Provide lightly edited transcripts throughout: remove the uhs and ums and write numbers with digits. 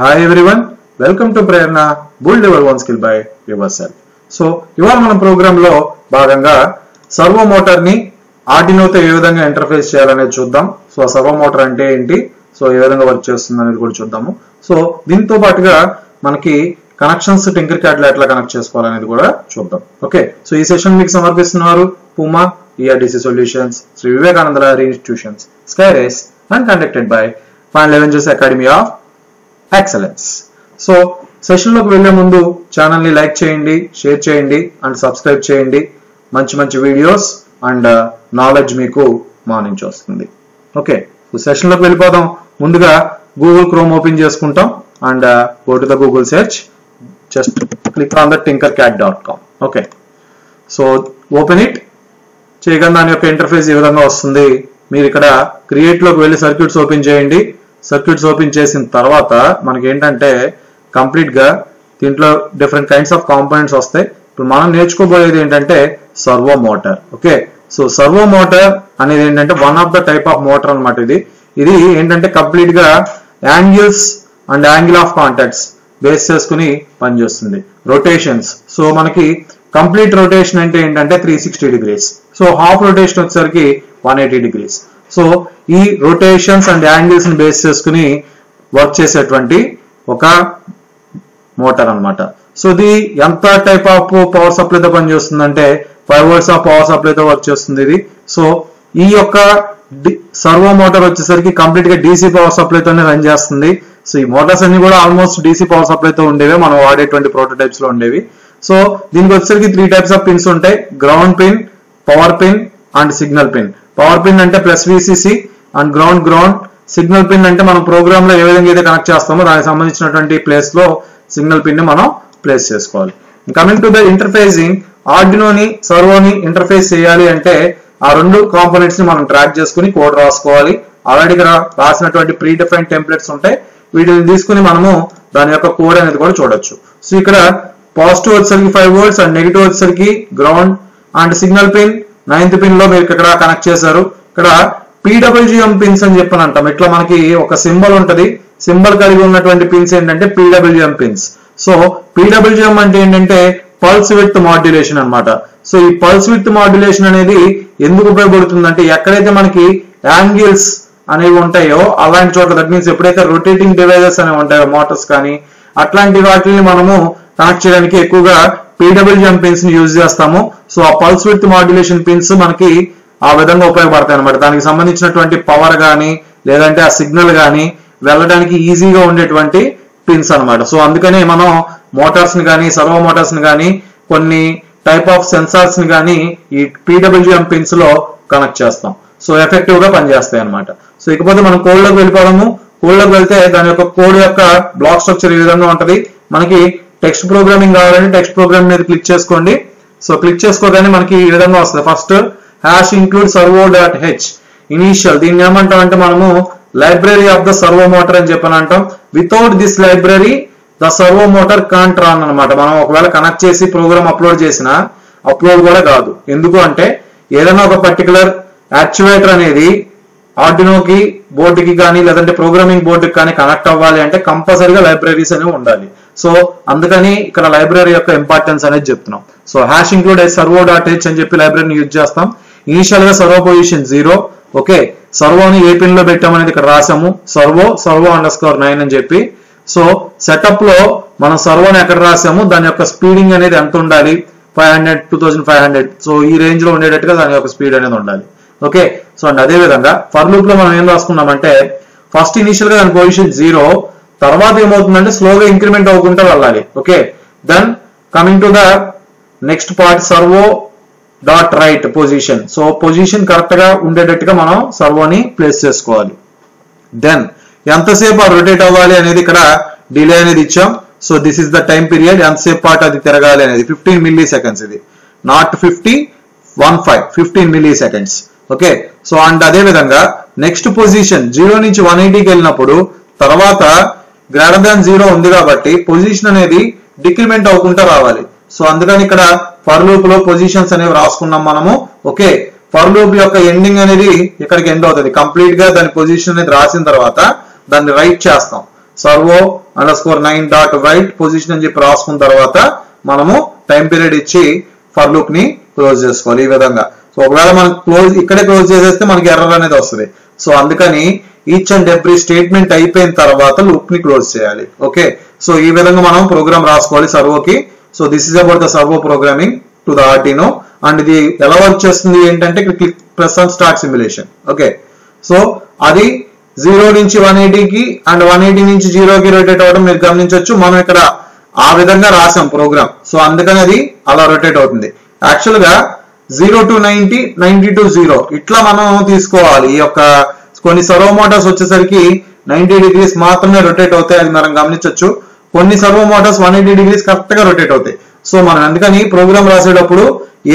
Hi everyone, welcome to Prerna Build Your One Skill by Yourself. So, ఇవాళ మన programme లో భాగంగా servo motor ని ఆర్డినోతో ఏ విధంగా ఇంటర్ఫేస్ చేయాలనేది చూద్దాం. సో సర్వో మోటార్ అంటే ఏంటి, సో ఏ విధంగా వర్క్ చేస్తుంది అనేది కూడా చూద్దాము. సో దీంతో పాటుగా మనకి కనెక్షన్స్ టింకర్ క్యాడ్ లో ఎట్లా కనెక్ట్ చేసుకోవాలనేది కూడా చూద్దాం. ఓకే, సో ఈ సెషన్ మీకు సమర్పిస్తున్నారు Puma ERDC solutions, Sri Vivekananda Lahari institutions, skyrace and conducted by final avengers academy of excellence. So session లోకి వెళ్లే ముందు ఛానల్ ని లైక్ చేయండి, షేర్ చేయండి అండ్ సబ్స్క్రైబ్ చేయండి. మంచి మంచి వీడియోస్ అండ్ నాలెడ్జ్ మీకు మా నుంచి వస్తుంది. ఓకే, సో సెషన్ లోకి వెళ్ళిపోదాం. ముందుగా గూగుల్ క్రోమ్ ఓపెన్ చేసుకుంటాం and go to the Google search, just click on the tinkercad.com. Okay, so open it చేయగానే దాని యొక్క ఇంటర్ఫేస్ ఈ విధంగా వస్తుంది. మీరు ఇక్కడ క్రియేట్ లోకి వెళ్ళి సర్క్యూట్స్ ఓపెన్ చేయండి. సర్క్యూట్స్ ఓపెన్ చేసిన తర్వాత మనకి ఏంటంటే కంప్లీట్ గా దీంట్లో డిఫరెంట్ కైండ్స్ ఆఫ్ కాంపోనెంట్స్ వస్తాయి. ఇప్పుడు మనం నేర్చుకోబోయేది ఏంటంటే servo motor. Okay, so servo motor అనేది ఏంటంటే one of the type of motor అనమాట. ఇది ఏంటంటే కంప్లీట్ గా angles and angle of contacts base చేసుకుని పనిచేస్తుంది. రొటేషన్స్, సో మనకి కంప్లీట్ రొటేషన్ అంటే ఏంటంటే 360 డిగ్రీస్. సో హాఫ్ రొటేషన్ వచ్చేసరికి 180 డిగ్రీస్. సో ఈ రొటేషన్స్ అండ్ యాంగిల్స్ ని బేస్ చేసుకుని వర్క్ చేసేటువంటి ఒక మోటార్ అన్నమాట. సో ఇది ఎంత టైప్ ఆఫ్ పవర్ సప్లైతో పనిచేస్తుందంటే 5 volts ఆఫ్ పవర్ సప్లైతో వర్క్ చేస్తుంది ఇది. సో ఈ యొక్క సర్వో మోటార్ వచ్చేసరికి కంప్లీట్ గా DC పవర్ సప్లైతోనే రన్ చేస్తుంది. సో ఈ మోటార్స్ అన్ని కూడా ఆల్మోస్ట్ DC పవర్ సప్లైతో ఉండేవి, మనం వాడేటువంటి ప్రోటోటైప్స్ లో ఉండేవి. సో దీనికి వచ్చేసరికి 3 types ఆఫ్ పిన్స్ ఉంటాయి: ground pin, power pin and signal pin. Power pin అంటే +VCC and ground. Signal pin అంటే మనం ప్రోగ్రామ్ లో ఏ విధంగా అయితే కనెక్ట్ చేస్తామో దానికి సంబంధించినటువంటి ప్లేస్ లో సిగ్నల్ పిన్ ని మనం ప్లేస్ చేసుకోవాలి. కమింగ్ టు ద ఇంటర్ఫేసింగ్, ఆర్డినోని సర్వోని ఇంటర్ఫేస్ చేయాలి అంటే ఆ రెండు కాంపోనెంట్స్ ని మనం ట్రాక్ చేసుకుని కోడ్ రాసుకోవాలి. ఆల్రెడీ ఇక్కడ రాసినటువంటి ప్రీ డిఫైన్డ్ టెంప్లెట్స్ ఉంటాయి, వీటిని తీసుకుని మనము దాని యొక్క కోడ్ అనేది కూడా చూడొచ్చు. సో ఇక్కడ పాజిటివ్ వచ్చేసరికి 5 volts అండ్ నెగిటివ్ వచ్చేసరికి ground and signal pin 9th pin లో మీరు ఇక్కడ కనెక్ట్ చేశారు. ఇక్కడ PWM పిన్స్ అని చెప్పని అంటాం. ఇట్లా మనకి ఒక సింబల్ ఉంటది, సింబల్ కలిగి ఉన్నటువంటి పిన్స్ ఏంటంటే PWM పిన్స్. సో PWM అంటే ఏంటంటే పల్స్ విడ్త్ మాడ్యులేషన్ అన్నమాట. సో ఈ పల్స్ విడ్త్ మాడ్యులేషన్ అనేది ఎందుకు ఉపయోగపడుతుందంటే ఎక్కడైతే మనకి యాంగిల్స్ అనేవి ఉంటాయో అలాంటి చోట్ల, దట్ మీన్స్ ఎప్పుడైతే రొటేటింగ్ డివైజెస్ అనేవి ఉంటాయో మోటార్స్ కానీ అట్లాంటి వాటిని మనము కనెక్ట్ చేయడానికి ఎక్కువగా PWM పిన్స్ ని యూజ్ చేస్తాము. సో ఆ పల్స్ విడ్త్ మాడ్యులేషన్ పిన్స్ మనకి ఆ విధంగా ఉపయోగపడతాయి అనమాట. దానికి సంబంధించినటువంటి పవర్ కానీ లేదంటే ఆ సిగ్నల్ కానీ వెళ్ళడానికి ఈజీగా ఉండేటువంటి పిన్స్ అనమాట. సో అందుకనే మనం మోటార్స్ ని కానీ సర్వో మోటార్స్ ని కానీ కొన్ని టైప్ ఆఫ్ సెన్సార్స్ ని కానీ ఈ PWM పిన్స్ లో కనెక్ట్ చేస్తాం. సో ఎఫెక్టివ్ గా పనిచేస్తాయి అనమాట. సో ఇకపోతే మనం కోడ్ లోకి వెళ్ళిపోదాము. కోడ్ లోకి వెళ్తే దాని యొక్క కోడ్ యొక్క బ్లాక్ స్ట్రక్చర్ ఈ విధంగా ఉంటది. మనకి టెక్స్ట్ ప్రోగ్రామింగ్ కావాలంటే టెక్స్ట్ ప్రోగ్రామింగ్ మీద క్లిక్ చేసుకోండి. సో క్లిక్ చేసుకోగానే మనకి ఈ విధంగా వస్తుంది. ఫస్ట్ #include servo.h ఇనిషియల్, దీన్ని ఏమంటాం అంటే మనము library of the servo motor అని చెప్పని అంటాం. Without this library the servo motor can't run అనమాట. మనం ఒకవేళ కనెక్ట్ చేసి ప్రోగ్రామ్ అప్లోడ్ చేసినా అప్లోడ్ కూడా కాదు. ఎందుకు అంటే ఏదైనా ఒక పర్టికులర్ యాక్చువేటర్ అనేది ఆర్డినోకి బోర్డుకి కానీ లేదంటే ప్రోగ్రామింగ్ బోర్డుకి కానీ కనెక్ట్ అవ్వాలి అంటే కంపల్సరీగా లైబ్రరీస్ అనేవి ఉండాలి. సో అందుకని ఇక్కడ లైబ్రరీ యొక్క ఇంపార్టెన్స్ అనేది చెప్తున్నాం. సో #include servo.h అని చెప్పి లైబ్రరీని యూజ్ చేస్తాం. ఇనిషియల్ గా సర్వో పొజిషన్ 0. ఓకే, సర్వోని ఏ పిన్ లో పెట్టామనేది ఇక్కడ రాసాము, servo_9 అని చెప్పి. సో సెటప్ లో మనం సర్వోని ఎక్కడ రాసాము, దాని యొక్క స్పీడింగ్ అనేది ఎంత ఉండాలి, 500 2500. సో ఈ రేంజ్ లో ఉండేటట్టుగా దాని యొక్క స్పీడ్ అనేది ఉండాలి. ఓకే, సో అండ్ అదే విధంగా ఫర్ లూప్ లో మనం ఏం రాసుకున్నామంటే ఫస్ట్ ఇనిషియల్ గా దాని పొజిషన్ 0, తర్వాత ఏమవుతుందంటే స్లోగా ఇంక్రిమెంట్ అవ్వకుండా వెళ్ళాలి. Okay, then coming to the next part servo.right position. So position correct గా ఉండేటట్టుగా మనం సర్వోని ప్లేస్ చేసుకోవాలి. దెన్ ఎంతసేపు ఆ రొటేట్ అవ్వాలి అనేది ఇక్కడ డిలే అనేది ఇచ్చాం. So this is the time period, ఎంతసేపు పాటు అది తిరగాలి అనేది 15 milliseconds. ఇది not 15 milliseconds. Okay, so and అదే విధంగా నెక్స్ట్ పొజిషన్ 0 నుంచి 180కి వెళ్ళినప్పుడు తర్వాత >0 ఉంది కాబట్టి పొజిషన్ అనేది డిక్రిమెంట్ అవ్వకుండా రావాలి. సో అందుకని ఇక్కడ ఫర్ లూప్ లో పొజిషన్స్ అనేవి రాసుకున్నాం మనము. ఓకే, ఫర్ లూప్ యొక్క ఎండింగ్ అనేది ఇక్కడికి ఎండ్ అవుతుంది. కంప్లీట్ గా దాని పొజిషన్ అనేది రాసిన తర్వాత దాన్ని రైట్ చేస్తాం. సర్వో _9.write పొజిషన్ అని చెప్పి రాసుకున్న తర్వాత మనము టైం పీరియడ్ ఇచ్చి ఫర్ లూప్ ని క్లోజ్ చేసుకోవాలి ఈ విధంగా. సో ఒకవేళ మనం ఇక్కడే క్లోజ్ చేసేస్తే మనకి ఎర్రర్ అనేది వస్తుంది. సో అందుకని ఈచ్ అండ్ ఎవ్రీ స్టేట్మెంట్ అయిపోయిన తర్వాత లూప్ ని క్లోజ్ చేయాలి. ఓకే, సో ఈ విధంగా మనం ప్రోగ్రామ్ రాసుకోవాలి సర్వోకి. So this is about the servo programming to the Arduino. And ఇది ఎలా వర్క్ చేస్తుంది ఏంటంటే click press on start simulation. Okay, so అది 0 నుంచి 180కి అండ్ 180 నుంచి 0కి రొటేట్ అవ్వడం మీరు గమనించవచ్చు. మనం ఇక్కడ ఆ విధంగా రాసాం ప్రోగ్రామ్. సో అందుకని అది అలా రొటేట్ అవుతుంది. యాక్చువల్ గా 0 to 90, 90 to 0 ఇట్లా మనం తీసుకోవాలి. ఈ యొక్క కొన్ని సర్వో మోటార్స్ వచ్చేసరికి 90 degrees మాత్రమే రొటేట్ అవుతాయి, అది మనం గమనించవచ్చు. కొన్ని సర్వో మోటార్స్ 180 degrees కరెక్ట్ గా రొటేట్ అవుతాయి. సో మనం అందుకని ప్రోగ్రామ్ రాసేటప్పుడు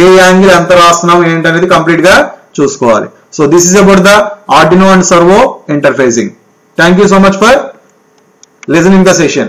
ఏ యాంగిల్ ఎంత రాస్తున్నాం ఏంటనేది కంప్లీట్ గా చూసుకోవాలి. So this is about the Arduino and servo interfacing. Thank you so much for listening the session.